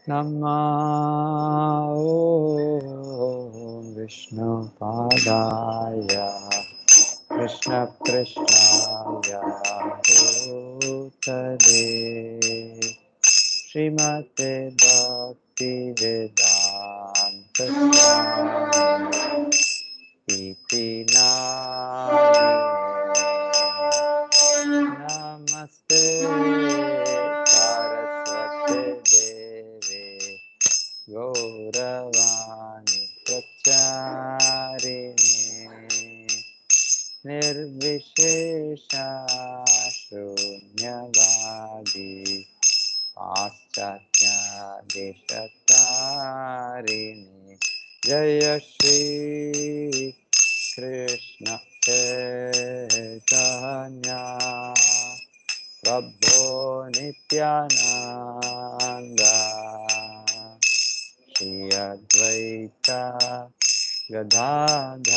नमः विष्णुपादाय कृष्णपृष्ठाय भूतले श्रीमते भक्तिवेदान्त स्वामी इति नामिने नमस्ते सारस्वते देवे गौरवाणी प्रचारिणे निर्विशेषा शून्यवादी पाश्चात्य देशतारिणे जय श्री कृष्ण चैतन्य प्रभो नित्यानंद श्री अद्वैता गदाधर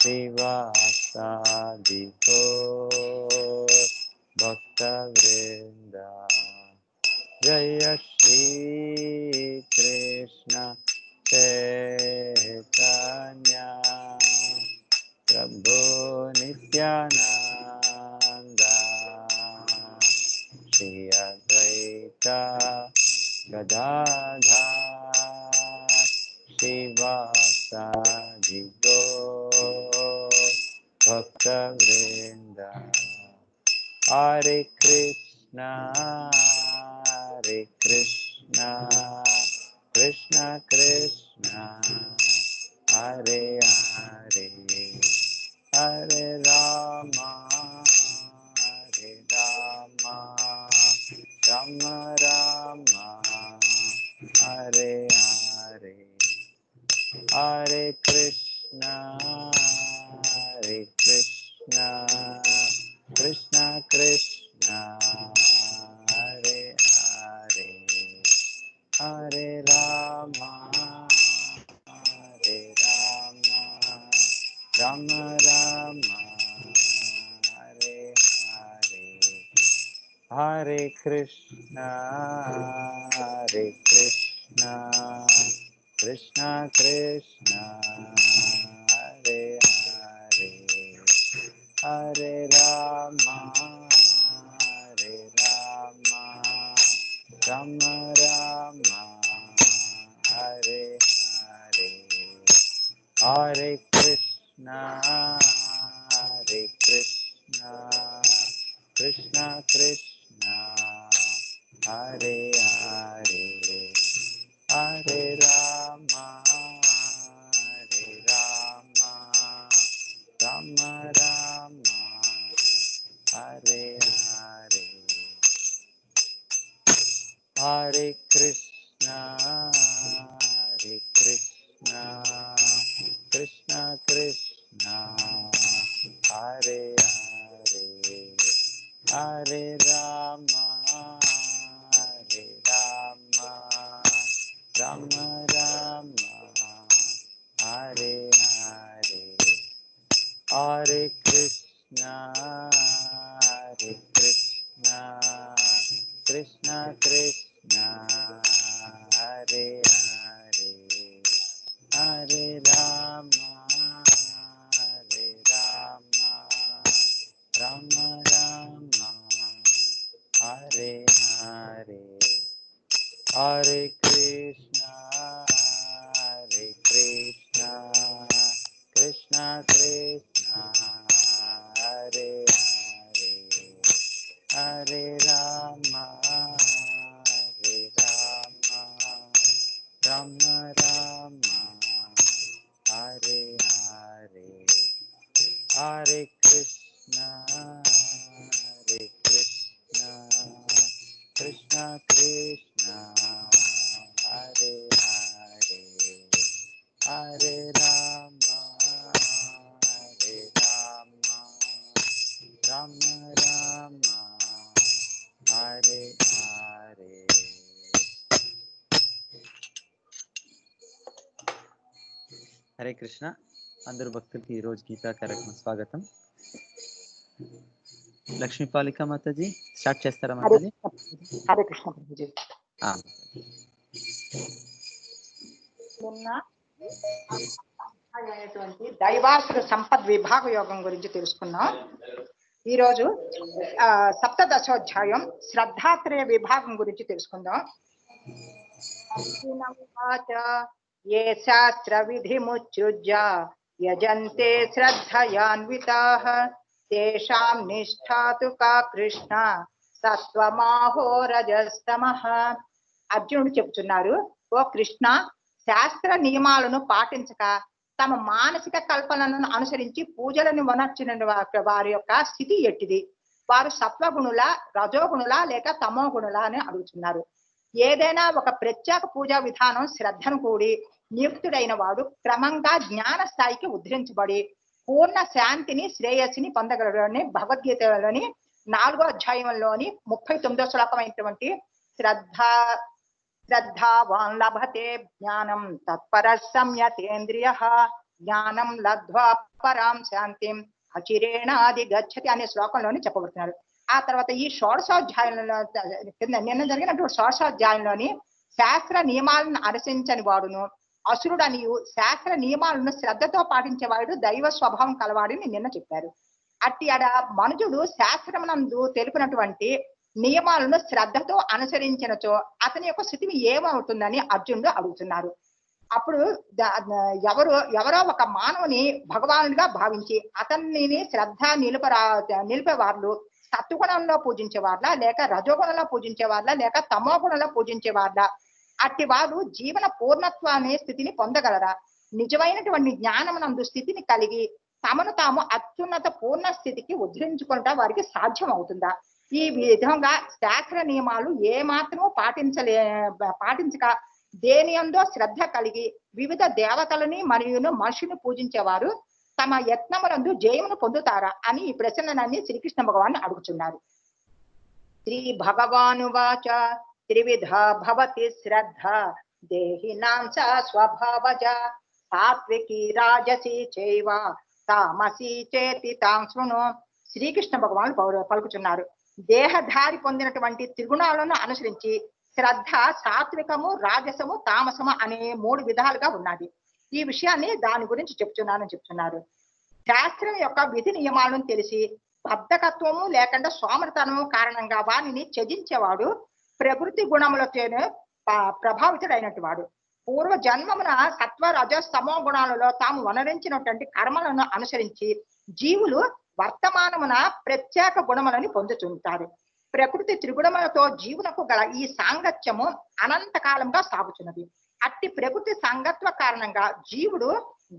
श्रीवासादि गौर भक्तवृंद जय श्री कृष्ण चैतन्य प्रभु नित्यानंद श्री अद्वैता गदाधर श्रीवासादि गौर भक्तवृंद हरे कृष्णा कृष्णा कृष्णा हरे हरे हरे रामा राम राम हरे हरे हरे कृष्णा कृष्णा कृष्णा हरे हरे हरे रामा राम राम हरे हरे हरे कृष्णा कृष्णा कृष्णा हरे हरे हरे रामा राम राम हरे हरे हरे कृष्णा कृष्णा कृष्णा हरे हरे हरे रामा राम राम हरे हरे हरे कृष्णा कृष्णा कृष्णा हरे हरे हरे रामा राम राम हरे हरे हरे कृष्णा कृष्णा कृष्णा हरे हरे हरे राम राम राम हरे हरे हरे कृष्णा कृष्णा कृष्णा हरे हरे हरे राम राम राम हरे हरे हरे कृष्णा कृष्णा कृष्णा हरे हरे हरे राम राम राम हरे हरे హరే కృష్ణ అందరు భక్తులకి ఈరోజు గీతా కార్యక్రమం స్వాగతం. లక్ష్మీపాలిక మాతాజీ స్టార్ట్ చేస్తారా హరే మాతాజీ? కృష్ణ ప్రభుజీ. దైవాసుర సంపద్ విభాగ యోగం గురించి తెలుసుకున్నాం. ఈరోజు సప్తదశోధ్యాయం శ్రద్ధాత్రయ విభాగం గురించి తెలుసుకుందాం. ఏ శాస్త్ర విధిముచ్యుజ్య యజంతే శ్రద్ధయాన్వితాః తేషాం నిష్ఠాతు కా కృష్ణ సత్వమాహో రజస్తమః. అర్జునుడు చెబుతున్నారు, ఓ కృష్ణ, శాస్త్ర నియమాలను పాటించక తమ మానసిక కల్పనలను అనుసరించి పూజలను వనర్చిన వారి యొక్క స్థితి ఎట్టిది? వారు సత్వగుణుల, రజోగుణుల లేక తమోగుణుల అని అడుగుతున్నారు. ఏదైనా ఒక ప్రత్యేక పూజా విధానం శ్రద్ధను కూడి నియుక్తుడైన వాడు క్రమంగా జ్ఞాన స్థాయికి ఉద్ధరించబడి పూర్ణ శాంతిని, శ్రేయస్సుని పొందగలడని భగవద్గీతలోని 4వ అధ్యాయంలోని 39వ శ్లోకమైనటువంటి శ్రద్ధావాన్ లభతే జ్ఞానం తత్పర సంయతేంద్రియ జ్ఞానం లబ్ధ్వా పరాం శాంతిం అచిరేణాది గచ్చతి అనే శ్లోకంలోని చెప్పబడుతున్నారు. ఆ తర్వాత ఈ షోడశోధ్యాయంలో నిన్న జరిగినటువంటి షోడశోధ్యాయంలోని శాస్త్ర నియమాలను అనుసరించని వాడును అసురుడనియు, శాస్త్ర నియమాలను శ్రద్ధతో పాటించేవాడు దైవ స్వభావం కలవాడని నిన్న చెప్పారు. అట్టి అడ మనుజుడు శాస్త్రమునందు తెలిపినటువంటి నియమాలను శ్రద్ధతో అనుసరించినచో అతని యొక్క స్థితి ఏమవుతుందని అర్జునుడు అడుగుతున్నారు. అప్పుడు ఎవరో ఒక మానవుని భగవానుడిగా భావించి అతన్ని శ్రద్ధ నిలిపేవాళ్ళు సత్వగుణంలో పూజించేవాళ్ళ, లేక రజోగుణంలో పూజించేవాళ్ళ, లేక తమోగుణంలో పూజించేవాళ్ళ? అట్టి వారు జీవన పూర్ణత్వాన్ని స్థితిని పొందగలరా? నిజమైనటువంటి జ్ఞానమునందు స్థితిని కలిగి తమను తాము అత్యున్నత పూర్ణ స్థితికి ఉద్ధరించుకుంటా వారికి సాధ్యం అవుతుందా? ఈ విధంగా శాస్త్ర నియమాలు ఏ మాత్రము పాటించక దేని అందో శ్రద్ధ కలిగి వివిధ దేవతలని మరియు మనుషుని పూజించేవారు తమ యత్నములందు జయమును పొందుతారా అని ఈ ప్రశ్నలన్నీ శ్రీకృష్ణ భగవాన్ అడుగుతున్నారు. శ్రీ భగవానువాచ త్రివిధ భవతి శ్రద్ధ దేహినాం స స్వభావజ సాత్వికి రాజసి చైవ తామసి చేతి తాం శృణు. శ్రీకృష్ణ భగవాన్ పలుకుతున్నారు, దేహధారి పొందినటువంటి త్రిగుణాలను అనుసరించి శ్రద్ధ సాత్వికము, రాజసము, తామసము అనే 3 విధాలుగా ఉన్నది. ఈ విషయాన్ని దాని గురించి చెప్తున్నారు. శాస్త్రం యొక్క విధి నియమాలను తెలిసి బద్ధకత్వము లేకుండా సోమరతనము కారణంగా వానిని త్యజించేవాడు ప్రకృతి గుణములతోనే ప్రభావితుడైనట్టు వాడు. పూర్వ జన్మమున సత్వ రజస్తమో గుణాలలో తాము వనరించినటువంటి కర్మలను అనుసరించి జీవులు వర్తమానమున ప్రత్యేక గుణములని పొందుతుంటారు. ప్రకృతి త్రిగుణములతో జీవునకు గల ఈ సాంగత్యము అనంతకాలంగా సాగుతున్నది. అట్టి ప్రకృతి సంగత్వ కారణంగా జీవుడు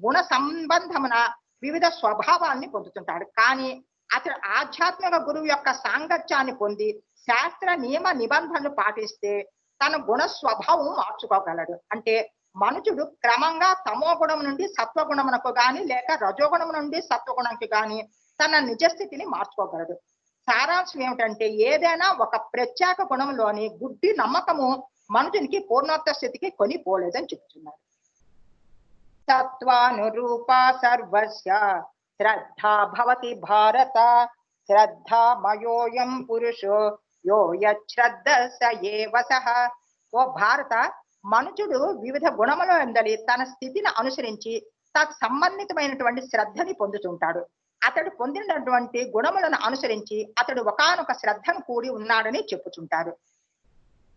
గుణ సంబంధమున వివిధ స్వభావాల్ని పొందుతుంటాడు. కానీ అతడు ఆధ్యాత్మిక గురువు యొక్క సాంగత్యాన్ని పొంది శాస్త్ర నియమ నిబంధనలు పాటిస్తే తన గుణ స్వభావం మార్చుకోగలడు. అంటే మనుషుడు క్రమంగా తమో గుణం నుండి సత్వగుణమునకు గాని లేక రజోగుణం నుండి సత్వగుణంకి గాని తన నిజస్థితిని మార్చుకోగలడు. సారాంశం ఏమిటంటే ఏదైనా ఒక ప్రత్యేక గుణంలోని గుడ్డి నమ్మకము మనుషునికి పూర్ణోత్తర స్థితికి కొనిపోలేదని చెప్తున్నారు. తత్వానురూప సర్వస్య శ్రద్ధా భవతి భారత శ్రద్ధామయోయం పురుషో యో యశ్రద్ధ స ఏవ సః. ఓ భారత, మనుషుడు వివిధ గుణముల అందలి తన స్థితిని అనుసరించి తత్ సంబంధితమైనటువంటి శ్రద్ధని పొందుతుంటాడు. అతడు పొందినటువంటి గుణములను అనుసరించి అతడు ఒకానొక శ్రద్ధను కూడి ఉన్నాడని చెప్పుతుంటారు.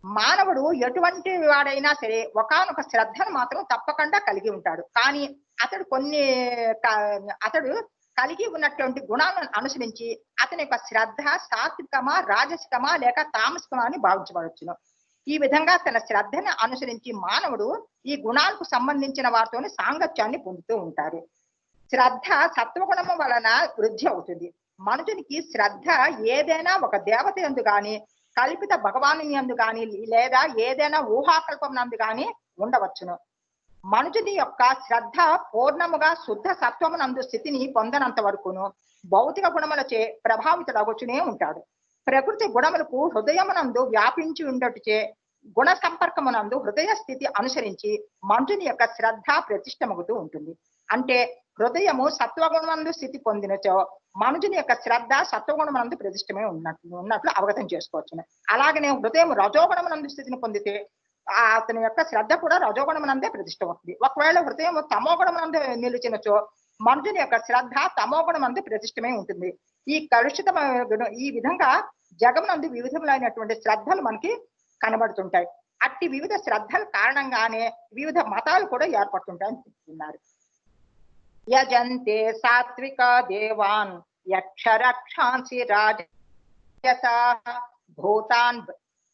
మానవుడు ఎటువంటి వాడైనా సరే ఒకానొక శ్రద్ధను మాత్రం తప్పకుండా కలిగి ఉంటాడు. కానీ అతడు కలిగి ఉన్నటువంటి గుణాలను అనుసరించి అతని యొక్క శ్రద్ధ సాత్వికమా, రాజసికమా లేక తామసికమా అని భావించబడవచ్చును. ఈ విధంగా తన శ్రద్ధను అనుసరించి మానవుడు ఈ గుణాలకు సంబంధించిన వారితోని సాంగత్యాన్ని పొందుతూ ఉంటారు. శ్రద్ధ సత్వగుణము వలన వృద్ధి అవుతుంది. మనుషునికి శ్రద్ధ ఏదైనా ఒక దేవత యందు గాని, కల్పిత భగవాను యందు గాని, లేదా ఏదైనా ఊహాకల్పం నందు గాని ఉండవచ్చును. మనుషుని యొక్క శ్రద్ధ పూర్ణముగా శుద్ధ సత్వమునందు స్థితిని పొందనంత వరకును భౌతిక గుణములచే ప్రభావితుడవచ్చునే ఉంటాడు. ప్రకృతి గుణములకు హృదయమునందు వ్యాపించి ఉండటచే గుణ సంపర్కమునందు హృదయ స్థితి అనుసరించి మనుషుని యొక్క శ్రద్ధ ప్రతిష్టమగుతూ ఉంటుంది. అంటే హృదయము సత్వగుణమందు స్థితి పొందినచో మనుషుని యొక్క శ్రద్ధ సత్వగుణమునందు ప్రతిష్టమై ఉన్నట్లు అవగతం చేసుకోవచ్చు. అలాగనే హృదయం రజోగుణమునందు స్థితిని పొందితే అతని యొక్క శ్రద్ధ కూడా రజోగుణమునందే ప్రతిష్ట అవుతుంది. ఒకవేళ హృదయం తమోగుణమునందు నిలిచినచో మనుషుని యొక్క శ్రద్ధ తమోగుణమందు ప్రతిష్టమై ఉంటుంది. ఈ కలుషిత ఈ విధంగా జగమునందు వివిధములైనటువంటి శ్రద్ధలు మనకి కనబడుతుంటాయి. అట్టి వివిధ శ్రద్ధల కారణంగానే వివిధ మతాలు కూడా ఏర్పడుతుంటాయని చెప్తున్నారు. యజంతే సాత్విక దేవాన్ యక్షరక్షాంసి రాజసాః భూతాన్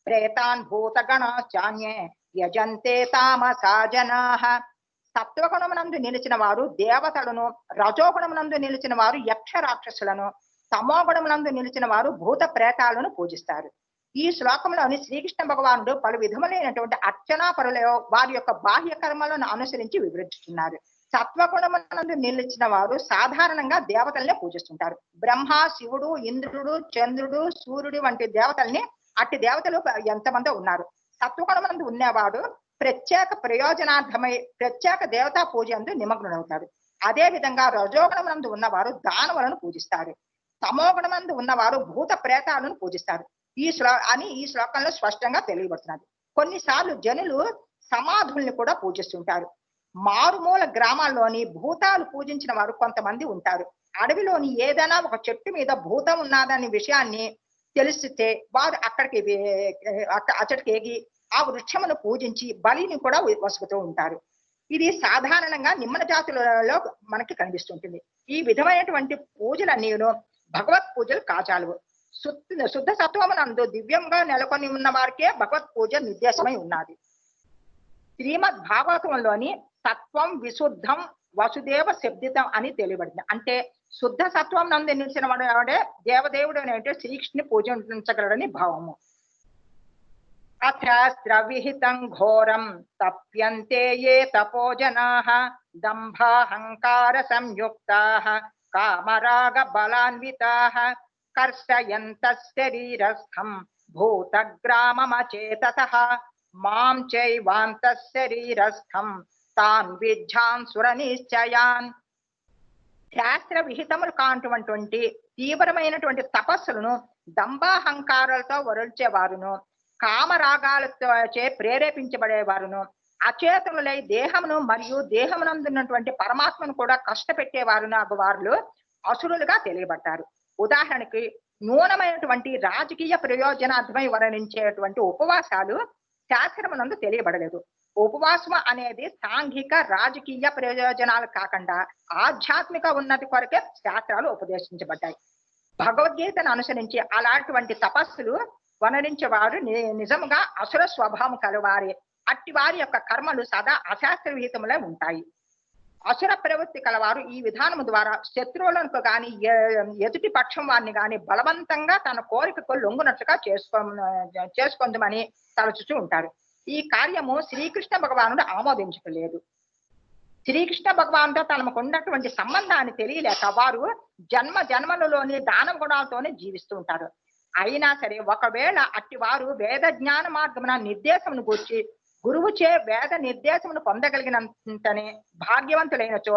ప్రేతాన్ భూతగణాశ్చాన్యే యజంతే తామసా జనాః. సత్వగుణమునందు నిలిచిన వారు దేవతలను, రజోగుణమునందు నిలిచిన వారు యక్ష రాక్షసులను, తమోగుణమునందు నిలిచిన వారు భూత ప్రేతాలను పూజిస్తారు. ఈ శ్లోకంలోని శ్రీకృష్ణ భగవానుడు పలు విధములైనటువంటి అర్చనా పరుల వారి యొక్క బాహ్య కర్మలను అనుసరించి వివరిస్తున్నారు. సత్వగుణమునందు నిలిచిన వారు సాధారణంగా దేవతల్ని పూజిస్తుంటారు. బ్రహ్మ, శివుడు, ఇంద్రుడు, చంద్రుడు, సూర్యుడు వంటి దేవతల్ని, అట్టి దేవతలు ఎంతమంది ఉన్నారు. సత్వగుణమునందు ఉన్నవాడు ప్రత్యేక ప్రయోజనార్థమై ప్రత్యేక దేవతా పూజ అందు నిమగ్నుడవుతాడు. అదే విధంగా రజోగుణమునందు ఉన్నవారు దానవులను పూజిస్తారు. తమోగుణమందు ఉన్నవారు భూత ప్రేతాలను పూజిస్తారు. ఈ శ్లోకంలో స్పష్టంగా తెలియబడుతున్నది. కొన్నిసార్లు జనులు సమాధుల్ని కూడా పూజిస్తుంటారు. మారుమూల గ్రామాల్లోని భూతాలు పూజించిన వారు కొంతమంది ఉంటారు. అడవిలోని ఏదైనా ఒక చెట్టు మీద భూతం ఉన్నదనే విషయాన్ని తెలిస్తే వారు అక్కడికి ఎగి ఆ వృక్షమును పూజించి బలిని కూడా వసుకుతూ ఉంటారు. ఇది సాధారణంగా నిమ్మన జాతులలో మనకి కనిపిస్తుంటుంది. ఈ విధమైనటువంటి పూజలన్నీను భగవత్ పూజలు కాచాలువు. శుద్ధ సత్వమునందు దివ్యంగా నెలకొని ఉన్న వారికే భగవత్ పూజ నిర్దేశమై ఉన్నది. శ్రీమద్ భాగవతంలోని సత్వం విశుద్ధం వసుదేవ శబ్దితం అని తెలియబడింది. అంటే శుద్ధ సత్వం నందు నిలిచిన వాడే దేవదేవుడు అనేటువంటి శ్రీకృష్ణుని పూజించగలడని భావము. అత్ర విహితం ఘోరం తప్యంతే ఏ తపోజనాః దంభాహంకార సంయుక్తాః కామరాగ బలాన్వితాః కర్షయంతః శరీరస్థం భూతగ్రామమచేతసః మాం చైవాంతః శరీరస్థం తాన్ విద్యాన్ సురనిశ్చయాన్. శాస్త్ర విహితములు కానటువంటి తీవ్రమైనటువంటి తపస్సులను దంభాహంకారాలతో వరల్చేవారును, కామరాగాలతో ప్రేరేపించబడేవారును, అచేతనులై దేహమును మరియు దేహమునందున్నటువంటి పరమాత్మను కూడా కష్టపెట్టేవారును వారు అసురులుగా తెలియబడతారు. ఉదాహరణకి న్యూనమైనటువంటి రాజకీయ ప్రయోజనార్థమై వర్ణించేటువంటి ఉపవాసాలు శాస్త్రమునందు తెలియబడలేదు. ఉపవాసం అనేది సాంఘిక రాజకీయ ప్రయోజనాలు కాకుండా ఆధ్యాత్మిక ఉన్నతి కొరకే శాస్త్రాలు ఉపదేశించబడ్డాయి. భగవద్గీతను అనుసరించి అలాంటి తపస్సులు వర్ణించేవారు నిజంగా అసుర స్వభావం కలవారి. అట్టి వారి యొక్క కర్మలు సదా అశాస్త్ర విహితములై ఉంటాయి. అసుర ప్రవృత్తి కలవారు ఈ విధానము ద్వారా శత్రువులకు గాని ఎదుటి పక్షం వారిని గాని బలవంతంగా తన కోరికకు లొంగునట్లుగా చేసుకొందమని తలచుచూ ఉంటారు. ఈ కార్యము శ్రీకృష్ణ భగవానుడు ఆమోదించలేదు. శ్రీకృష్ణ భగవానుతో తనకు ఉన్నటువంటి సంబంధాన్ని తెలియలేక వారు జన్మ జన్మలలోని దాన గుణాలతోనే జీవిస్తూ ఉంటారు. అయినా సరే ఒకవేళ అట్టి వారు వేద జ్ఞాన మార్గమున నిర్దేశమును గూర్చి గురువుచే వేద నిర్దేశమును పొందగలిగినంతనే భాగ్యవంతులైనచో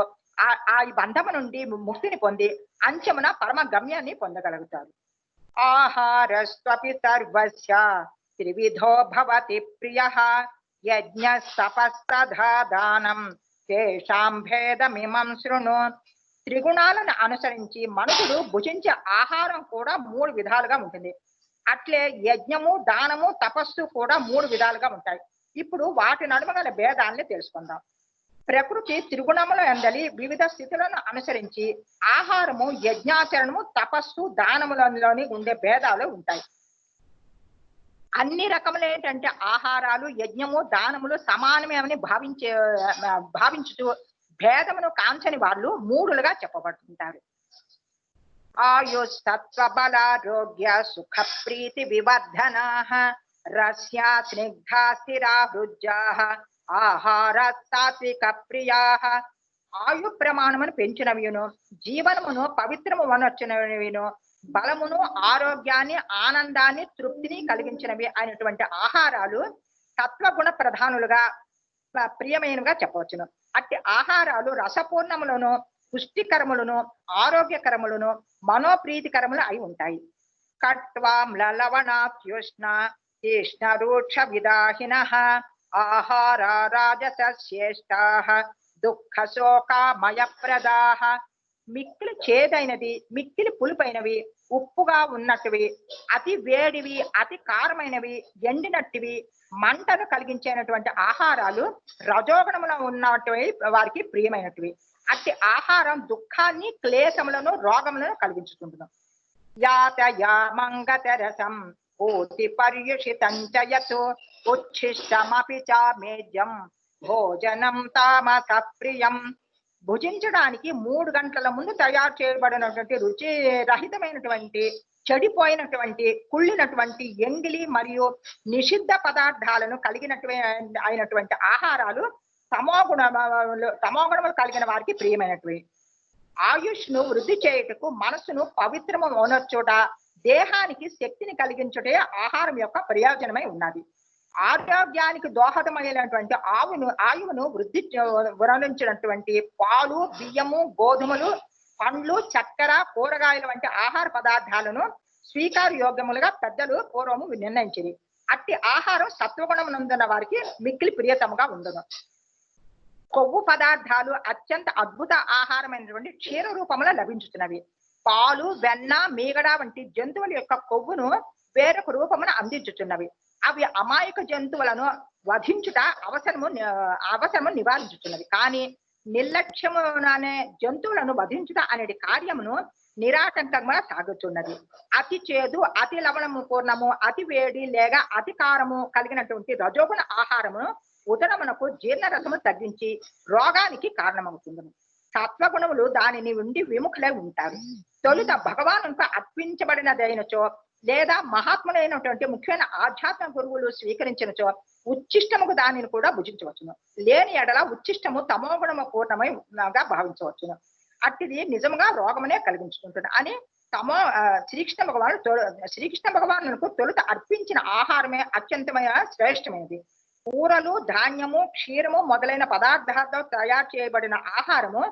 ఆ బంధము నుండి ముక్తిని పొంది అంచమున పరమ గమ్యాన్ని పొందగలుగుతారు. ఆహారస్త్వపి సర్వస్య త్రివిధో భవతి ప్రియః యజ్ఞ తపస్తథా దానం తేషాం భేదమిమం శృణు. త్రిగుణాలను అనుసరించి మనుషుడు భుజించే ఆహారం కూడా 3 విధాలుగా ఉంటుంది. అట్లే యజ్ఞము, దానము, తపస్సు కూడా 3 విధాలుగా ఉంటాయి. ఇప్పుడు వాటి నడుమ గల భేదాన్ని తెలుసుకుందాం. ప్రకృతి త్రిగుణముల ఎందలి వివిధ స్థితులను అనుసరించి ఆహారము, యజ్ఞాచరణము, తపస్సు, దానములలోని ఉండే భేదాలు ఉంటాయి. అన్ని రకములైనటువంటి ఆహారాలు, యజ్ఞము, దానములు సమానమేమని భావించుతూ భేదమును కాంచని వాళ్ళు 3లుగా చెప్పబడుతుంటారు. ఆయు సత్వ బలారోగ్య సుఖ ప్రీతి వివర్ధనాః రస్యా స్నిగ్ధా స్థిరా హృజ్యాః ఆహార సాత్విక ప్రియాః. ఆయు ప్రమాణమును పెంచినవిను, జీవనమును పవిత్రము వనొచ్చినవిను, బలమును, ఆరోగ్యాన్ని, ఆనందాన్ని, తృప్తిని కలిగించినవి అయినటువంటి ఆహారాలు సత్వగుణ ప్రధానులుగా ప్రియమైనగా చెప్పవచ్చును. అట్టి ఆహారాలు రసపూర్ణములను పుష్టికరములను ఆరోగ్యకరములను మనోప్రీతికరములు అయి ఉంటాయి. కట్వామ్లవణాత్యుష్ణ తీష్ణ రూక్ష విదాహిన ఆహార రాజస శ్రేష్ఠాః దుఃఖ శోకామయప్రదాః. మిక్కిలి చేదైనది, మిక్కిలి పులుపైనవి, ఉప్పుగా ఉన్నట్టువి, అతి వేడివి, అతి కారమైనవి, ఎండినట్టువి, మంటను కలిగించేటువంటి ఆహారాలు రజోగుణములో ఉన్నట్టువి వారికి ప్రియమైనటివి. అట్టి ఆహారం దుఃఖాన్ని, క్లేశములను, రోగములను కలిగించుకుంటున్నాం. యాతయామంగతరసం పూర్తి పర్యుషితంచయతు ఉచ్ఛిష్టమపి చామేజ్యం భోజనం తామస ప్రియం. భుజించడానికి 3 గంటల ముందు తయారు చేయబడినటువంటి రుచి రహితమైనటువంటి, చెడిపోయినటువంటి, కుళ్ళినటువంటి, ఎంగిలి మరియు నిషిద్ధ పదార్థాలను అయినటువంటి ఆహారాలు తమోగుణములు కలిగిన వారికి ప్రియమైనటువంటి. ఆయుష్ను వృద్ధి చేయుటకు, మనస్సును పవిత్రము అనొచ్చుట, దేహానికి శక్తిని కలిగించుటే ఆహారం యొక్క ప్రయోజనమై ఉన్నది. ఆరోగ్యానికి దోహదమైనటువంటి ఆయువును వృద్ధించినటువంటి పాలు, బియ్యము, గోధుమలు, పండ్లు, చక్కెర, కూరగాయలు వంటి ఆహార పదార్థాలను స్వీకారయోగ్యములుగా పెద్దలు పూర్వము నిర్ణయించింది. అట్టి ఆహారం సత్వగుణం నందున్న వారికి మిక్కిలి ప్రియతముగా ఉండును. కొవ్వు పదార్థాలు అత్యంత అద్భుత ఆహారమైనటువంటి క్షీర రూపంలో లభించుతున్నవి. పాలు, వెన్న, మీగడ వంటి జంతువుల యొక్క కొవ్వును వేరొక రూపమును అందించుతున్నవి. అవి అమాయక జంతువులను వధించుట అవసరము నివారించుతున్నది. కానీ నిర్లక్ష్యమునే జంతువులను వధించుట అనేది కార్యమును నిరాటంకంగా సాగుతున్నది. అతి చేదు, అతి లవణము పూర్ణము, అతి వేడి లేక అతి కారము కలిగినటువంటి రజోగుణ ఆహారమును ఉదరమునకు జీర్ణరసము తగ్గించి రోగానికి కారణమవుతుంది. సత్వగుణములు దానిని ఉండి విముఖులై ఉంటారు. తొలుత భగవానుకు అర్పించబడినదైనచో లేదా మహాత్ములైనటువంటి ముఖ్యమైన ఆధ్యాత్మ గురువులు స్వీకరించినచో ఉచ్చిష్టముకు దానిని కూడా భుజించవచ్చును. లేని ఎడల ఉచ్చిష్టము తమోగుణము పూర్ణమైగా భావించవచ్చును. అట్టిది నిజముగా రోగమునే కలిగించుకుంటుంది అని శ్రీకృష్ణ భగవానుకు తొలుత అర్పించిన ఆహారమే అత్యంతమైన శ్రేష్టమైనది. కూరలు, ధాన్యము, క్షీరము మొదలైన పదార్థాలతో తయారు చేయబడిన ఆహారము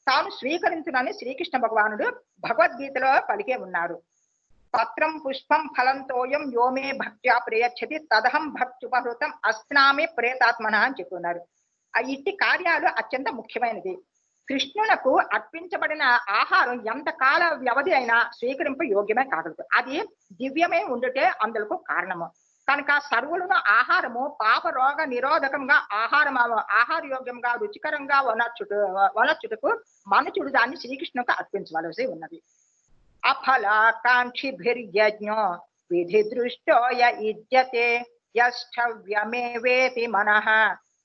తాను స్వీకరించునని శ్రీకృష్ణ భగవానుడు భగవద్గీతలో పలికే ఉన్నారు. పత్రం పుష్పం ఫలంతోయం యోమే భక్త్యా ప్రయచ్చతి తదహం భక్త్యుపహృతం అస్నామి ప్రేతాత్మన అని చెప్పున్నారు. ఇట్టి కార్యాలు అత్యంత ముఖ్యమైనది. కృష్ణునకు అర్పించబడిన ఆహారం ఎంత కాల వ్యవధి అయినా స్వీకరింప యోగ్యమే కాగలదు. అది దివ్యమే ఉండుటే అందులకు కారణము. కనుక సర్వులను ఆహారము పాప రోగ నిరోధకంగా ఆహార యోగ్యంగా రుచికరంగా వనర్చుటకు మనుషుడు దాన్ని శ్రీకృష్ణుకు అర్పించవలసి ఉన్నది. అఫలాకాంక్షిభిర్యజ్ఞో విధి దృష్టోయ ఇజ్యతే యష్టవ్యమేవేతి మనః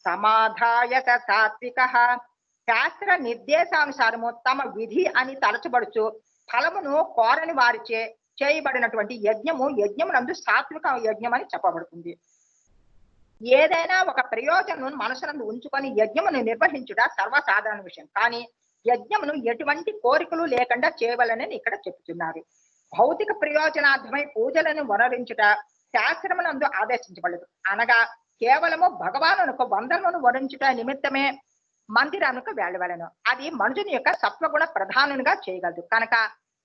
సమాధాయ సాత్వికః. శాస్త్ర నిర్దేశానుసారము తమ విధి అని తలచబడుచు ఫలమును కోరని వారిచే చేయబడినటువంటి యజ్ఞమునందు సాత్విక యజ్ఞం అని చెప్పబడుతుంది. ఏదైనా ఒక ప్రయోజనం మనసునందు ఉంచుకొని యజ్ఞమును నిర్వహించుట సర్వసాధారణ విషయం. కానీ యజ్ఞమును ఎటువంటి కోరికలు లేకుండా చేయవలనని ఇక్కడ చెప్తున్నారు. భౌతిక ప్రయోజనార్థమై పూజలను వనరించుట శాస్త్రమునందు ఆదేశించబడదు. అనగా కేవలము భగవానునకు వందనమును వరించుట నిమిత్తమే మందిరానికి వెళ్ళవలను. అది మనుషుని యొక్క సత్వగుణ ప్రధానునిగా చేయగలదు. కనుక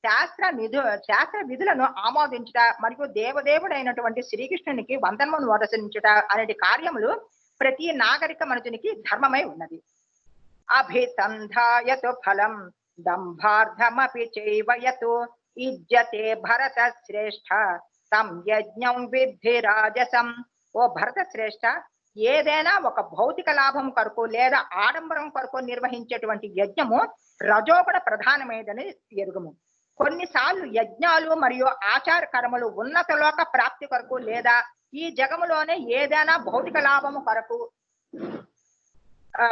శాస్త్ర విధులను ఆమోదించుట మరియు దేవదేవుడైనటువంటి శ్రీకృష్ణునికి వందనమును వరసించుట అనే కార్యములు ప్రతి నాగరిక మనుషునికి ధర్మమై ఉన్నది. అభిసంధాయతు ఫలం దంభార్థమపి చైవయతు ఇజ్జతే భరత శ్రేష్ఠ తం యజ్ఞం విద్ధి రాజసం. ఓ భరత శ్రేష్ఠ, ఏదైనా ఒక భౌతిక లాభం కొరకు లేదా ఆడంబరం కొరకు నిర్వహించేటువంటి యజ్ఞము రజోగుణ ప్రధానమైనదని ఎరుగుము. కొన్నిసార్లు యజ్ఞాలు మరియు ఆచార కర్మలు ఉన్నత లోక ప్రాప్తి కొరకు లేదా ఈ జగములోనే ఏదైనా భౌతిక లాభము కొరకు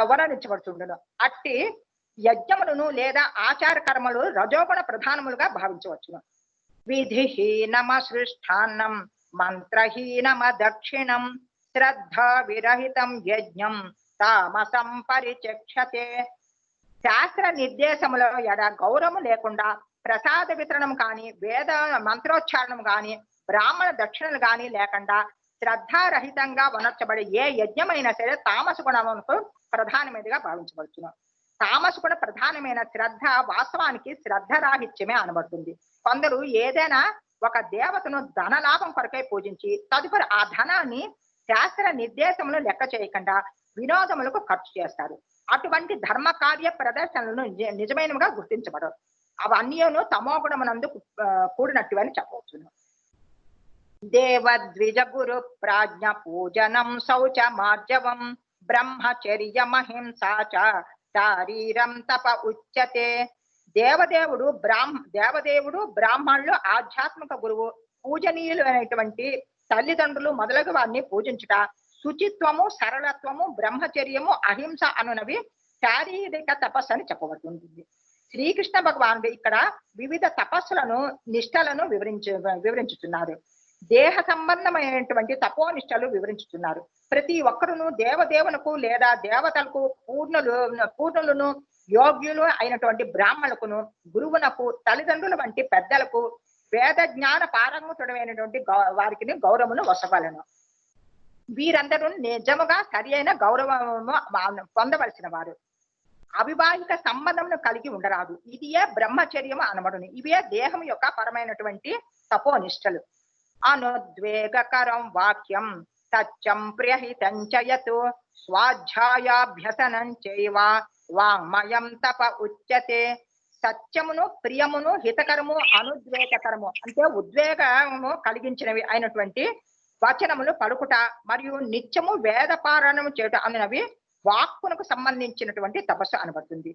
వర్ణించబడుతుండను. అట్టి యజ్ఞములను లేదా ఆచార కర్మలు రజోగుణ ప్రధానములుగా భావించవచ్చును. విధిహీనమసృష్టాన్నం మంత్రహీనమ దక్షిణం శ్రద్ధా విరహితం యజ్ఞం తామసం పరిచక్షతే. శాస్త్ర నిర్దేశముల ఎడ గౌరవం లేకుండా ప్రసాద వితరణం కానీ, వేద మంత్రోచ్చారణం కానీ, బ్రాహ్మణ దక్షిణలు కానీ లేకుండా శ్రద్ధారహితంగా వనర్చబడే ఏ యజ్ఞమైనా సరే తామస గుణములకు ప్రధానమైనదిగా భావించబడుచును. తామసగుణ ప్రధానమైన శ్రద్ధ వాస్తవానికి శ్రద్ధరాహిత్యమే అనబడుతుంది. కొందరు ఏదైనా ఒక దేవతను ధనలాభం కొరకై పూజించి తదుపరి ఆ ధనాన్ని శాస్త్ర నిర్దేశములు లెక్క చేయకుండా వినోదములకు ఖర్చు చేస్తారు. అటువంటి ధర్మ కార్య ప్రదర్శనలను నిజమైనవిగా గుర్తించబడవు. అవన్నీను తమోగుణమునందు కూడినట్టు అని చెప్పవచ్చును. దేవద్విజ గురు ప్రాజ్ఞ పూజనం శౌచ మార్జవం బ్రహ్మచర్యమహింసా చ శారీరం తప ఉచ్యతే. దేవదేవుడు బ్రాహ్మణులు ఆధ్యాత్మిక గురువు పూజనీయులు అనేటువంటి తల్లిదండ్రులు మొదలగు వారిని పూజించుట, శుచిత్వము సరళత్వము బ్రహ్మచర్యము అహింస అనునవి శారీరక తపస్సు అని చెప్పబడుతుంది. శ్రీకృష్ణ భగవానుడు ఇక్కడ వివిధ తపస్సులను నిష్టలను వివరించుతున్నారు. దేహ సంబంధమైనటువంటి తపోనిష్టలు వివరించుతున్నారు. ప్రతి ఒక్కరును దేవదేవునకు లేదా దేవతలకు పూర్ణులను యోగ్యులు అయినటువంటి బ్రాహ్మణులకును గురువునకు తల్లిదండ్రుల వంటి పెద్దలకు వేద జ్ఞాన పారంగతుడమైనటువంటి వారికి గౌరవమును వసవలను. వీరందరూ నిజముగా సరి అయిన గౌరవము పొందవలసిన వారు. అవివాహిక సంబంధమును కలిగి ఉండరాదు. ఇదియే బ్రహ్మచర్యము అనబడును. ఇవే దేహం యొక్క పరమైనటువంటి తపోనిష్టలు. అనుద్వేగకరం వాక్యం సత్యం ప్రియహితం చయతు స్వాధ్యాయాభ్యసనం చైవ వాంగ్మయం తప ఉచ్యతే. సత్యమును ప్రియమును హితకరము అనుద్వేగకరము అంటే ఉద్వేగము కలిగించినవి అయినటువంటి వచనములు పలుకుట మరియు నిత్యము వేద పారాయణము చేయట అన్నవి వాక్కునకు సంబంధించినటువంటి తపస్సు అనబడుతుంది.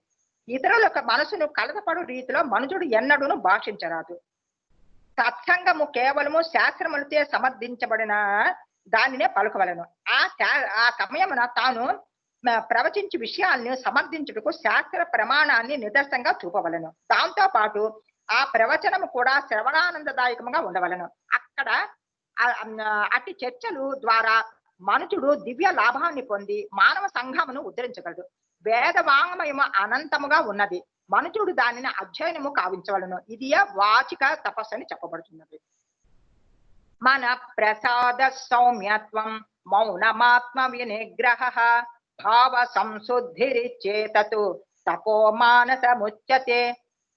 ఇతరుల మనసును కలతపడు రీతిలో మనుషుడు ఎన్నడూను భాషించరాదు. సత్సంగము కేవలము శాస్త్రములతో సమర్థించబడిన దానినే పలుకవలను. ఆ సమయమున తాను ప్రవచించి విషయాలను సమర్థించుటకు శాస్త్ర ప్రమాణాన్ని నిదర్శనంగా చూపవలను. దాంతో పాటు ఆ ప్రవచనము కూడా శ్రవణానందదాయకంగా ఉండవలను. అక్కడ అట్టి చర్చలు ద్వారా మనుషుడు దివ్య లాభాన్ని పొంది మానవ సంఘమును ఉద్ధరించగలడు. వేద వాంగ్మయము అనంతముగా ఉన్నది. మనుషుడు దానిని అధ్యయనము కావించవలను. ఇది వాచిక తపస్సు అని చెప్పబడుతున్నది. మన ప్రసాద సౌమ్యత్వం మౌనమాత్మ వినిగ్రహ భావ సంశుద్ధిరిచేతు తపో మానసముచ్యతే.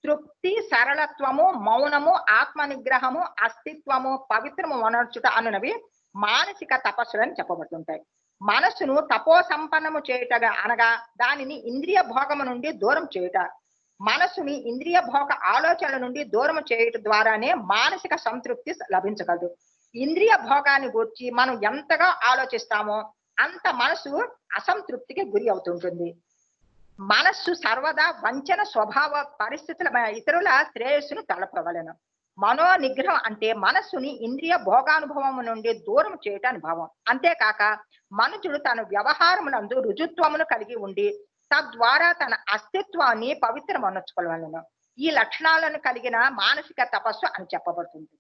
తృప్తి సరళత్వము మౌనము ఆత్మ నిగ్రహము అస్తిత్వము పవిత్రము వనర్చుట అనునవి మానసిక తపస్సులని చెప్పబడుతుంటాయి. మనస్సును తపో సంపన్నము చేయుటగా అనగా దానిని ఇంద్రియ భోగము నుండి దూరం చేయుట. మనస్సుని ఇంద్రియ భోగ ఆలోచనల నుండి దూరం చేయుట ద్వారానే మానసిక సంతృప్తి లభించగలదు. ఇంద్రియ భోగాన్ని గురించి మనం ఎంతగా ఆలోచిస్తామో అంత మనసు అసంతృప్తికి గురి అవుతుంటుంది. మనస్సు సర్వదా వంచన స్వభావ పరిస్థితుల ఇతరుల శ్రేయస్సును తలపవలను. మనో నిగ్రహం అంటే మనస్సుని ఇంద్రియ భోగానుభవం నుండి దూరం చేయటం భావం. అంతేకాక మనుషుడు తన వ్యవహారములందు రుజుత్వమును కలిగి ఉండి తద్వారా తన అస్తిత్వాన్ని పవిత్రమనర్చుకోవాలను. ఈ లక్షణాలను కలిగిన మానసిక తపస్సు అని చెప్పబడుతుంది.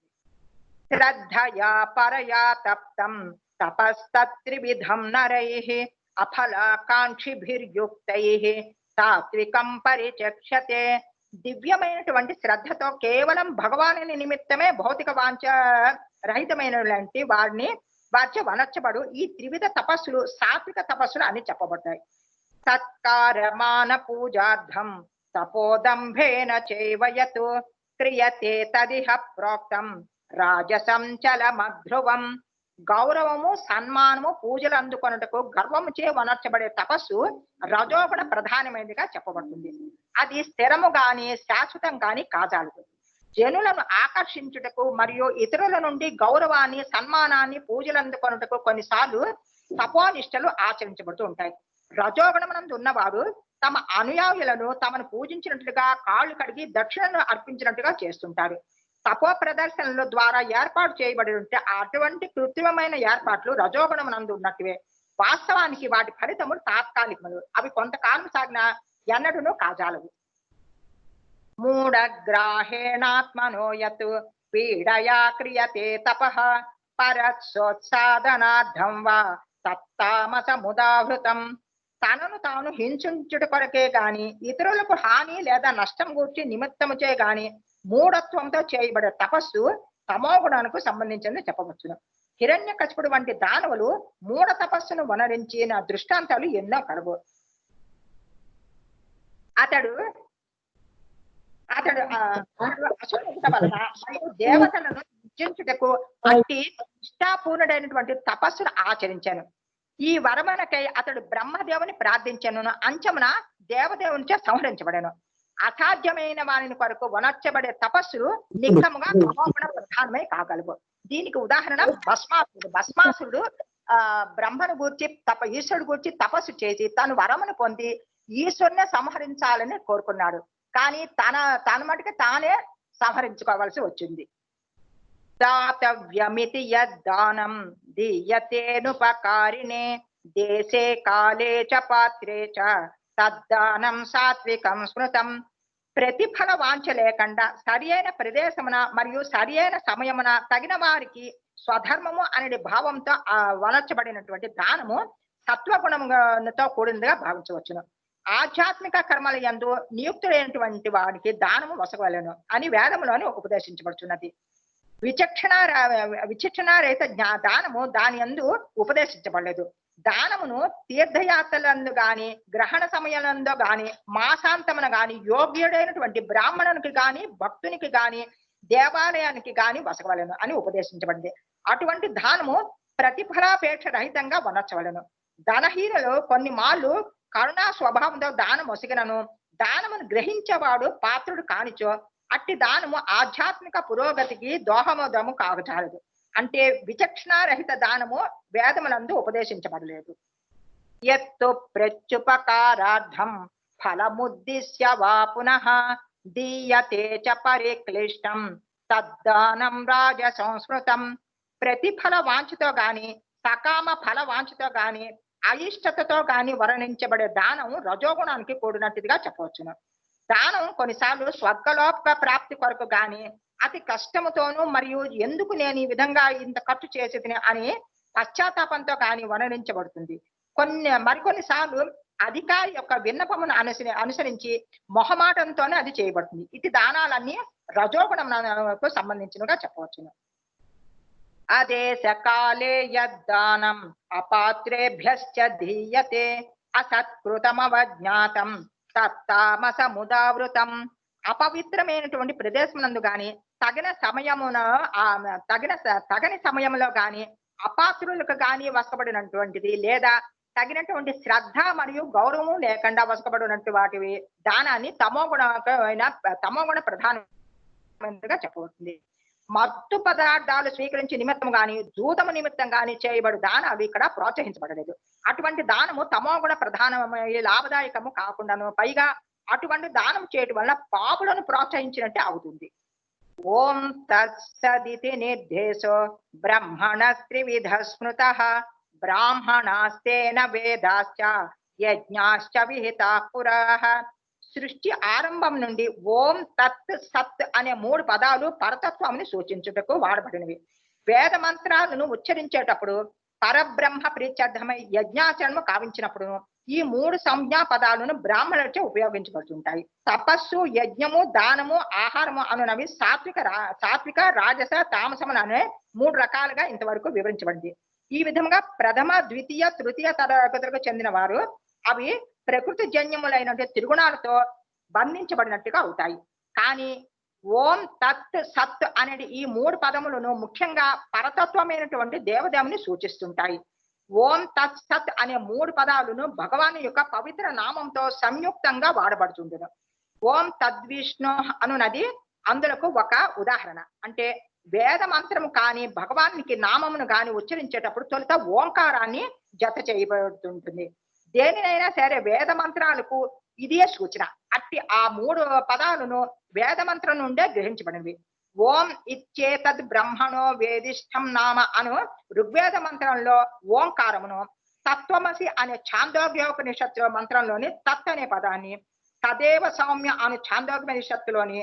శ్రద్ధయా పరయా తప్తం తపస్తత్రివిధం నరైః అఫలాకాంక్షిభిర్యుక్తైః సాత్వికం పరిచక్షతే. దివ్యమైనటువంటి శ్రద్ధతో కేవలం భగవానుని నిమిత్తమే భౌతిక వాంఛ రహితమైనటువంటి వారిచే వనర్చబడు ఈ త్రివిధ తపస్సులు సాత్విక తపస్సులు అని చెప్పబడ్డాయి. సత్కారమాన పూజార్థం తపోదంభేన చైవయతు క్రియతే తదిహ ప్రోక్తం రాజసం చలమధ్రువం. గౌరవము సన్మానము పూజలు అందుకొనుటకు గర్వము చే వనర్చబడే తపస్సు రజోగుణ ప్రధానమైనదిగా చెప్పబడుతుంది. అది స్థిరము గాని శాశ్వతం గాని కాజాలదు. జనులను ఆకర్షించుటకు మరియు ఇతరుల నుండి గౌరవాన్ని సన్మానాన్ని పూజలు అందుకొనుటకు కొన్నిసార్లు తపోనిష్టలు ఆచరించబడుతూ ఉంటాయి. రజోగుణమునందు ఉన్నవారు తమ అనుయాయులను తమను పూజించినట్లుగా కాళ్ళు కడిగి దక్షిణను అర్పించినట్టుగా చేస్తుంటారు. తపో ప్రదర్శనల ద్వారా ఏర్పాటు చేయబడి ఉంటే అటువంటి కృత్రిమమైన ఏర్పాట్లు రజోగుణమునందు ఉన్నట్టువే. వాస్తవానికి వాటి ఫలితములు తాత్కాలికములు. అవి కొంతకాలం సాగిన ఎన్నడూను కాజాలవు. మూఢగ్రాహేణాత్మనో యత్ పీడయా క్రియతే తపః పరత్సోత్సాదనార్థం వా తత్తామసముదాహృతం. తనను తాను హింసించుట కొరకే గాని ఇతరులకు హాని లేదా నష్టం గూర్చి నిమిత్తముచే గాని మూఢత్వంతో చేయబడే తపస్సు తమోగుణానికి సంబంధించింది చెప్పవచ్చును. హిరణ్యకశిపుడు వంటి దానవులు మూఢ తపస్సును వనరించిన దృష్టాంతాలు ఎన్నో కలవు. అతడు అతడు అసూయత వలన మరియు దేవతలను పూజించుటకు అట్టి నిష్ఠాపూర్ణుడైనటువంటి తపస్సును ఆచరించాను. ఈ వరమనకై అతడు బ్రహ్మదేవుని ప్రార్థించను. అంచమున దేవదేవునిచే సంహరించబడాను. అసాధ్యమైన వారిని కొరకు వనర్చబడే తపస్సులు నిఖముగా తమోగుణ ప్రధానమై కాగలవు. దీనికి ఉదాహరణ భస్మాసురుడు. భస్మాసురుడు బ్రహ్మను గూర్చి ఈశ్వరుడు గూర్చి తపస్సు చేసి తను వరమును పొంది ఈశ్వరుని సంహరించాలని కోరుకున్నాడు. కానీ తన మటుకు తానే సంహరించుకోవాల్సి వచ్చింది. దాతవ్యమితి యద్దానం దీయతేనుపకారిణే దేశే కాలే చ పాత్రే చ తద్దానం సాత్వికం స్మృతం. ప్రతిఫల వాంఛ లేకుండా సరి అయిన ప్రదేశమున మరియు సరి అయిన సమయమున తగిన వారికి స్వధర్మము అనే భావంతో వనర్చబడినటువంటి దానము సత్వగుణముతో కూడినదిగా భావించవచ్చును. ఆధ్యాత్మిక కర్మల యందు నియుక్తుడైనటువంటి వాడికి దానము వసగలను అని వేదములోని ఉపదేశించబడుతున్నది. విచక్షణారహిత దానము దాని యందు ఉపదేశించబడలేదు. దానమును తీర్థయాత్రలందు గాని గ్రహణ సమయంలో గాని మాసాంతమున గాని యోగ్యుడైనటువంటి బ్రాహ్మణునికి గాని భక్తునికి గాని దేవాలయానికి గాని వసగవలను అని ఉపదేశించబడింది. అటువంటి దానము ప్రతిఫలాపేక్ష రహితంగా వనర్చవలను. ధనహీనులు కొన్ని మార్లు కరుణా స్వభావంతో దానం ఒసిగినను దానమును గ్రహించేవాడు పాత్రుడు కానిచో అట్టి దానము ఆధ్యాత్మిక పురోగతికి దోహమోదము కాగజాలదు. అంటే విచక్షణారహిత దానము వేదములందు ఉపదేశించబడలేదు. ఎత్తు ప్రత్యుపకారార్థం ఫలముద్దిశ్య వా పునః దీయతే చ పరిక్లిష్టం తద్దానం రాజ సంస్కృతం. ప్రతిఫల వాంఛతో గాని సకామ ఫల వాంఛతో గాని అయిష్టతతో గాని వర్ణించబడే దానం రజోగుణానికి కూడినట్టుగా చెప్పవచ్చును. దానం కొన్నిసార్లు స్వర్గలోక ప్రాప్తి కొరకు గాని అతి కష్టముతోనూ మరియు ఎందుకు నేను ఈ విధంగా ఇంత ఖర్చు చేసేది అని పశ్చాత్తాపంతో కానీ వర్ణించబడుతుంది. మరికొన్ని సార్లు అధికారి యొక్క విన్నపమును అనుసరించి మొహమాటంతోనే అది చేయబడుతుంది. ఇటు దానాలన్నీ రజోగుణమునకు సంబంధించినగా చెప్పవచ్చును. అదేశ కాలే యద్దానం అపాత్రేభ్యశ్చ దీయతే అసత్కృతమవజ్ఞాతం తత్తామసముదావృతం. అపవిత్రమైనటువంటి ప్రదేశమునందు గాని తగని సమయంలో గాని అపాత్రులకు గాని వసకబడినటువంటిది లేదా తగినటువంటి శ్రద్ధ మరియు గౌరవం లేకుండా వసకబడినట్టు వాటివి దానాన్ని తమోగుణ ప్రధానంగా చెప్పబడుతుంది. మత్తు పదార్థాలు స్వీకరించి నిమిత్తం గాని జూతము నిమిత్తం గాని చేయబడు దానం అవి ఇక్కడ ప్రోత్సహించబడలేదు. అటువంటి దానము తమోగుణ ప్రధానమైన లాభదాయకము కాకుండాను పైగా అటువంటి దానం చేయటం వల్ల పాపులను ప్రోత్సహించినట్టే అవుతుంది. ఓం తత్సదితి నిర్దేశో బ్రహ్మణ త్రివిధ స్మృత బ్రాహ్మణాస్తేన వేదాశ్చ యజ్ఞాశ్చ విహితా పురాః. సృష్టి ఆరంభం నుండి ఓం తత్ సత్ అనే 3 పదాలు పరతత్వాన్ని సూచించుటకు వాడబడినవి. వేద మంత్రాలను ఉచ్చరించేటప్పుడు పరబ్రహ్మ ప్రీత్యర్థమై యజ్ఞాచరణము కావించినప్పుడు ఈ 3 సంజ్ఞా పదాలను బ్రాహ్మణులచే ఉపయోగించబడుతుంటాయి. తపస్సు, యజ్ఞము, దానము, ఆహారము అనునవి సాత్విక రాజస తామసము అనే 3 రకాలుగా ఇంతవరకు వివరించబడింది. ఈ విధంగా ప్రథమ, ద్వితీయ, తృతీయ తరగతులకు చెందిన వారు అవి ప్రకృతి జన్యములైనటువంటి త్రిగుణాలతో బంధించబడినట్టుగా అవుతాయి. కానీ ఓం తత్ సత్ అనేది ఈ 3 పదములను ముఖ్యంగా పరతత్వమైనటువంటి దేవదేవుని సూచిస్తుంటాయి. ఓం తత్ సత్ అనే 3 పదాలను భగవాను యొక్క పవిత్ర నామంతో సంయుక్తంగా వాడబడుతుండను. ఓం తద్విష్ణు అనునది అందులకు ఒక ఉదాహరణ. అంటే వేద మంత్రము కానీ భగవానికి నామమును కానీ ఉచ్చరించేటప్పుడు తొలుత ఓంకారాన్ని జత చేయబడుతుంటుంది. దేనినైనా సరే వేద మంత్రాలకు ఇదే సూచన. అట్టి ఆ 3 పదాలను వేద మంత్రం నుండే గ్రహించబడినవి. ఓం ఇచ్చేతద్ బ్రహ్మణో వేదిష్టం నామ అను ఋగ్వేద మంత్రంలో ఓంకారమును, తత్వమసి అనే ఛాందోగ్యోపనిషత్తు మంత్రంలోని తత్ అనే పదాన్ని, తదేవ సౌమ్య అను ఛాందోగ్యోపనిషత్తులోని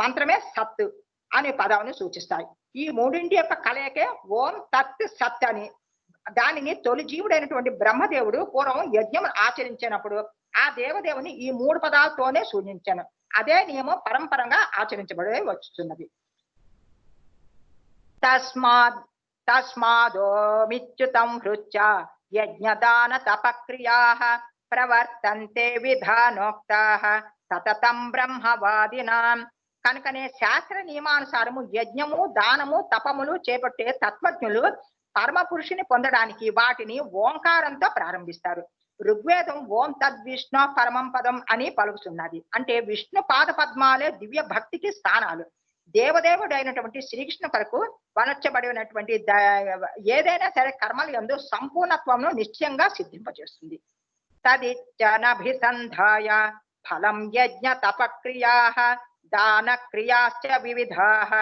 మంత్రమే సత్ అనే పదాన్ని సూచిస్తాయి. ఈ 3 యొక్క కలయికే ఓం తత్ సత్ అని. దానిని తొలి జీవుడైనటువంటి బ్రహ్మదేవుడు పూర్వం యజ్ఞం ఆచరించినప్పుడు ఆ దేవదేవుని ఈ 3 పదాలతోనే సూచించాను. అదే నియమం పరంపరంగా ఆచరించబడే వస్తున్నది. తస్మాదో మిచ్యుతం హృత్య యజ్ఞదాన తపక్రియాః ప్రవర్తంతే విధానోక్తాః సతతం బ్రహ్మవాదినాం. కనుకనే శాస్త్ర నియమానుసారము యజ్ఞము, దానము, తపములు చేపట్టే తత్వజ్ఞులు పరమ పురుషుని పొందడానికి వాటిని ఓంకారంతో ప్రారంభిస్తారు. ఋగ్వేదం ఓం తద్విష్ణు పరమం పదం అని పలుకుతున్నది. అంటే విష్ణు పాద పద్మాలే దివ్య భక్తికి స్థానాలు. దేవదేవుడైనటువంటి శ్రీకృష్ణ కొరకు వనర్చబడినటువంటి ఏదైనా సరే కర్మలు యందు సంపూర్ణత్వమును నిశ్చయంగా సిద్ధింపజేస్తుంది. తదిచ్చనభిసంధాయ ఫలం యజ్ఞ తపక్రియాః దాన క్రియాశ్చ వివిధాః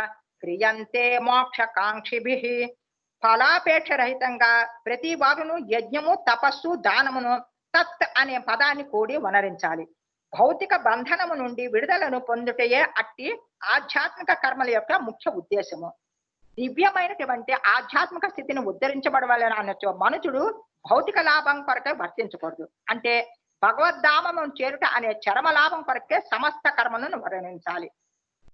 క్రియంతే మోక్షకాంక్షిభిః. ఫలాపేక్ష రహితంగా ప్రతి వారును యజ్ఞము, తపస్సు, దానమును తత్ అనే పదాన్ని కూడి వనరించాలి. భౌతిక బంధనము నుండి విడుదలను పొందుటయే అట్టి ఆధ్యాత్మిక కర్మల యొక్క ముఖ్య ఉద్దేశము. దివ్యమైనటువంటి ఆధ్యాత్మిక స్థితిని ఉద్ధరించబడవాలని అనొచ్చు. మనుషుడు భౌతిక లాభం కొరకే వర్తించకూడదు. అంటే భగవద్ధామము చేరుట అనే చరమ లాభం కొరకే సమస్త కర్మలను వర్ణించాలి.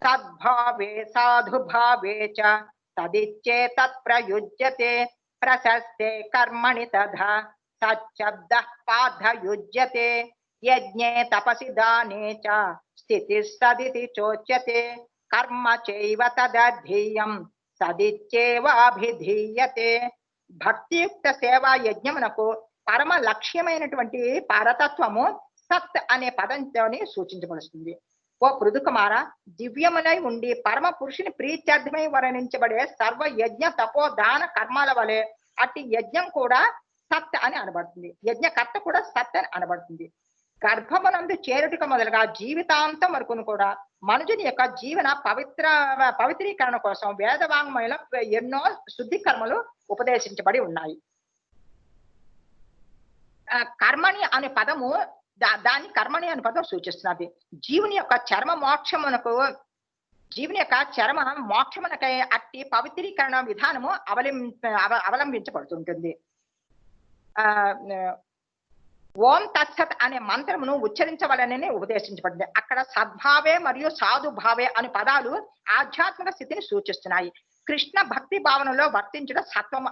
సద్భావే సాధుభావే చ తదిచ్చే తత్ప్రయుజ్యతే ప్రశస్తే కర్మణి తథా సచ్చబ్దః పార్థయుజ్యతే యజ్ఞే తపసి దానే చ స్థితిః సదితి చోచ్యతే కర్మ చైవ తదధీయం సదిచ్చేవాభిధీయతే. భక్తియుక్త సేవా యజ్ఞమునకు పరమ లక్ష్యమైనటువంటి పరతత్వము సత్ అనే పదంతోని సూచించబడుతుంది. ఓ పృథుకుమార, దివ్యములై ఉండి పరమ పురుషుని ప్రీత్యర్థమై వర్ణించబడే సర్వ యజ్ఞ తపో దాన కర్మాల వలె అట్టి యజ్ఞం కూడా సత్ అని అనబడుతుంది. యజ్ఞకర్త కూడా సత్ అని అనబడుతుంది. గర్భమునందు చేరుటకు మొదలుగా జీవితాంతం వరకును కూడా మనుషుని యొక్క జీవన పవిత్రీకరణ కోసం వేదవాంగ్మయంలో ఎన్నో శుద్ధి కర్మలు ఉపదేశించబడి ఉన్నాయి. కర్మణి అనే పదము దాన్ని కర్మణి అనే పదం సూచిస్తున్నది. జీవుని యొక్క చర్మ మోక్షమునకై అట్టి పవిత్రీకరణ విధానము అవలంబించబడుతుంటుంది. ఓం తత్సత్ అనే మంత్రమును ఉచ్చరించవలనని ఉపదేశించబడింది. అక్కడ సద్భావే మరియు సాధుభావే అనే పదాలు ఆధ్యాత్మిక స్థితిని సూచిస్తున్నాయి. కృష్ణ భక్తి భావనలో వర్తించడం సత్వము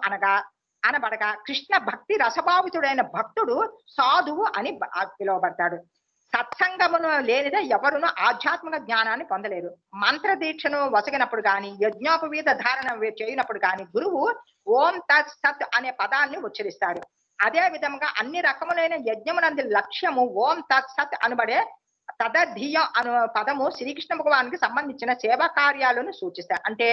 అనబడగా కృష్ణ భక్తి రసభావితుడైన భక్తుడు సాధువు అని పిలువబడతాడు. సత్సంగమును లేనిదే ఎవరును ఆధ్యాత్మిక జ్ఞానాన్ని పొందలేరు. మంత్ర దీక్షను వసగినప్పుడు గాని, యజ్ఞోపవీత ధారణ చేయనప్పుడు గాని గురువు ఓం తత్ సత్ అనే పదాన్ని ఉచ్చరిస్తాడు. అదే విధంగా అన్ని రకములైన యజ్ఞమునందు లక్ష్యము ఓం తత్ సత్ అనబడే తదధీయం అను పదము శ్రీకృష్ణ భగవానికి సంబంధించిన సేవా కార్యాలను సూచిస్తాయి. అంటే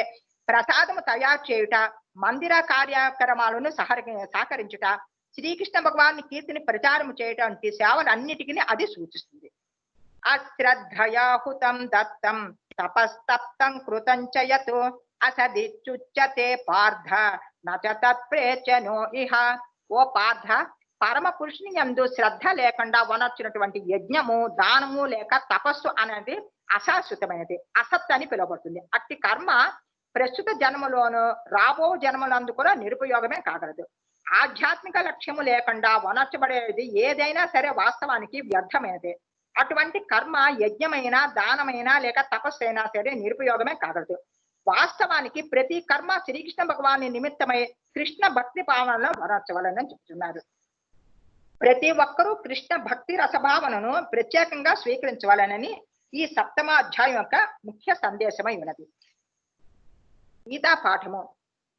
ప్రసాదము తయారు చేయుట, మందిర కార్యక్రమాలను సహకరించుట, శ్రీకృష్ణ భగవాన్ కీర్తిని ప్రచారం చేయటం వంటి సేవలన్నిటికీ అది సూచిస్తుంది. అశ్రద్ధయాహుతం దత్తం తపస్తప్తం కృతం చయతు అసదిచ్యుచ్యతే పార్థ నచ తత్ప్రేచనో ఇహ. ఓ పార్థ, పరమ పురుషుని యందు శ్రద్ధ లేకుండా వనర్చినటువంటి యజ్ఞము, దానము లేక తపస్సు అనేది అశాశ్వతమైనది, అసత్ అని పిలువబడుతుంది. అట్టి కర్మ ప్రస్తుత జన్మలోను రాబో జన్మలందు కూడా నిరుపయోగమే కాగలదు. ఆధ్యాత్మిక లక్ష్యము లేకుండా వనర్చబడేది ఏదైనా సరే వాస్తవానికి వ్యర్థమైనదే. అటువంటి కర్మ యజ్ఞమైనా, దానమైనా లేక తపస్సు అయినా సరే నిరుపయోగమే కాగలదు. వాస్తవానికి ప్రతి కర్మ శ్రీకృష్ణ భగవాని నిమిత్తమై కృష్ణ భక్తి భావనలో వనర్చవలని చెప్తున్నారు. ప్రతి ఒక్కరూ కృష్ణ భక్తి రసభావనను ప్రత్యేకంగా స్వీకరించవాలనని ఈ 7వ అధ్యాయం యొక్క ముఖ్య సందేశమై ఉన్నది. గీతా పాఠము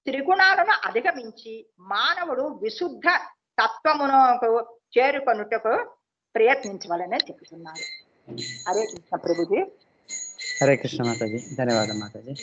త్రిగుణాలను అధిగమించి మానవుడు విశుద్ధ తత్వమునకు చేరుకొనుటకు ప్రయత్నించవాలని చెప్తున్నారు. హరే కృష్ణ ప్రభుజీ. హరే కృష్ణ మాతాజీ. ధన్యవాదం మాతాజీ.